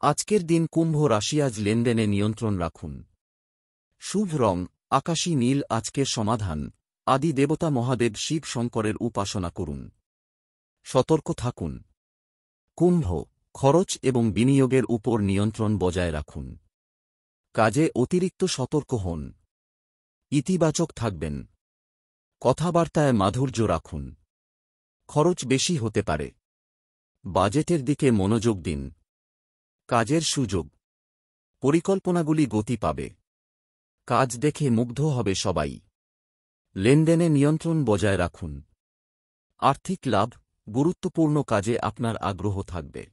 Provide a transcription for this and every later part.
আজকের দিন কুম্ভ রাশি, আজ লেনদেনে নিয়ন্ত্রণ রাখুন। শুভ রং আকাশী নীল। আজকের সমাধান, আদি দেবতা মহাদেব শিব শঙ্করের উপাসনা করুন। সতর্ক থাকুন। কুম্ভ, খরচ এবং বিনিয়োগের উপর নিয়ন্ত্রণ বজায় রাখুন। কাজে অতিরিক্ত সতর্ক হন। ইতিবাচক থাকবেন। কথাবার্তায় মাধুর্য রাখুন। খরচ বেশি হতে পারে। বাজেটের দিকে মনোযোগ দিন। কাজের সুযোগ, পরিকল্পনাগুলি গতি পাবে। কাজ দেখে মুগ্ধ হবে সবাই। লেনদেনে নিয়ন্ত্রণ বজায় রাখুন। আর্থিক লাভ, গুরুত্বপূর্ণ কাজে আপনার আগ্রহ থাকবে।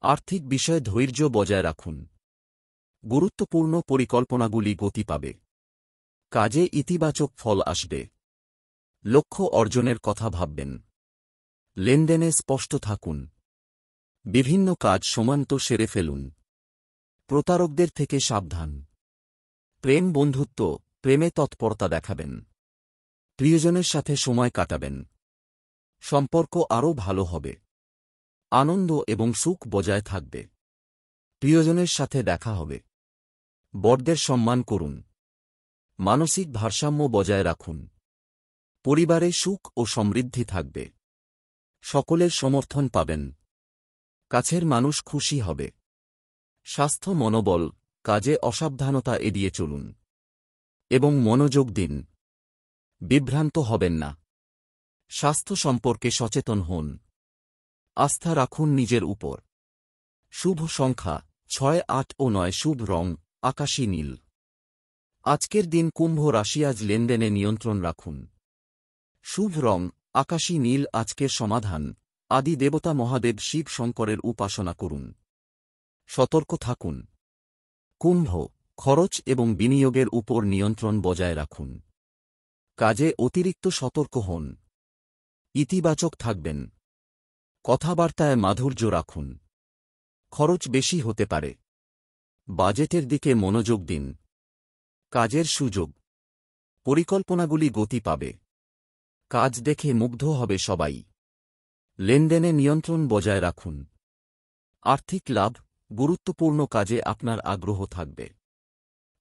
আর্থিক বিষয়ে ধৈর্য বজায় রাখুন। গুরুত্বপূর্ণ পরিকল্পনাগুলি গতি পাবে। কাজে ইতিবাচক ফল আসবে। লক্ষ্য অর্জনের কথা ভাববেন। লেনদেনে স্পষ্ট থাকুন। বিভিন্ন কাজ সমান্ত সেরে ফেলুন। প্রতারকদের থেকে সাবধান। প্রেম বন্ধুত্ব, প্রেমে তৎপরতা দেখাবেন। প্রিয়জনের সাথে সময় কাটাবেন। সম্পর্ক আরও ভালো হবে। আনন্দ এবং সুখ বজায় থাকবে। প্রিয়জনের সাথে দেখা হবে। বড়দের সম্মান করুন। মানসিক ভারসাম্য বজায় রাখুন। পরিবারে সুখ ও সমৃদ্ধি থাকবে। সকলের সমর্থন পাবেন। কাছের মানুষ খুশি হবে। স্বাস্থ্য মনোবল, কাজে অসাবধানতা এড়িয়ে চলুন এবং মনোযোগ দিন। বিভ্রান্ত হবেন না। স্বাস্থ্য সম্পর্কে সচেতন হন। আস্থা রাখুন নিজের উপর। শুভ সংখ্যা 6, 8 ও 9। শুভ রং আকাশী নীল। আজকের দিন কুম্ভ রাশি, আজ লেনদেনে নিয়ন্ত্রণ রাখুন। শুভ রং আকাশী নীল। আজকের সমাধান, আদি দেবতা মহাদেব শিব শঙ্করের উপাসনা করুন। সতর্ক থাকুন। কুম্ভ, খরচ এবং বিনিয়োগের উপর নিয়ন্ত্রণ বজায় রাখুন। কাজে অতিরিক্ত সতর্ক হন। ইতিবাচক থাকবেন। কথাবার্তায় মাধুর্য রাখুন। খরচ বেশি হতে পারে। বাজেটের দিকে মনোযোগ দিন। কাজের সুযোগ, পরিকল্পনাগুলি গতি পাবে। কাজ দেখে মুগ্ধ হবে সবাই। লেনদেনে নিয়ন্ত্রণ বজায় রাখুন। আর্থিক লাভ, গুরুত্বপূর্ণ কাজে আপনার আগ্রহ থাকবে।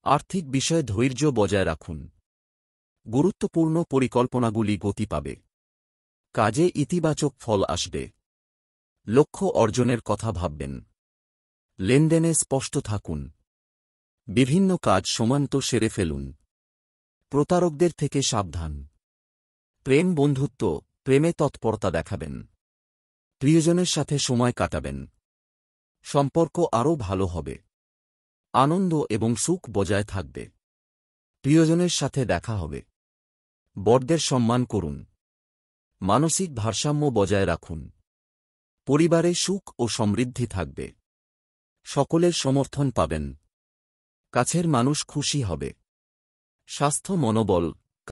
আর্থিক বিষয়ে ধৈর্য বজায় রাখুন। গুরুত্বপূর্ণ পরিকল্পনাগুলি গতি পাবে। কাজে ইতিবাচক ফল আসবে। লক্ষ্য অর্জনের কথা ভাববেন। লেনদেনে স্পষ্ট থাকুন। বিভিন্ন কাজ সমান্ত সেরে ফেলুন। প্রতারকদের থেকে সাবধান। প্রেম বন্ধুত্ব, প্রেমে তৎপরতা দেখাবেন। প্রিয়জনের সাথে সময় কাটাবেন। সম্পর্ক আরও ভালো হবে। আনন্দ এবং সুখ বজায় থাকবে। প্রিয়জনের সাথে দেখা হবে। বড়দের সম্মান করুন। মানসিক ভারসাম্য বজায় রাখুন। পরিবারে সুখ ও সমৃদ্ধি থাকবে। সকলের সমর্থন পাবেন। কাছের মানুষ খুশি হবে। স্বাস্থ্য মনোবল,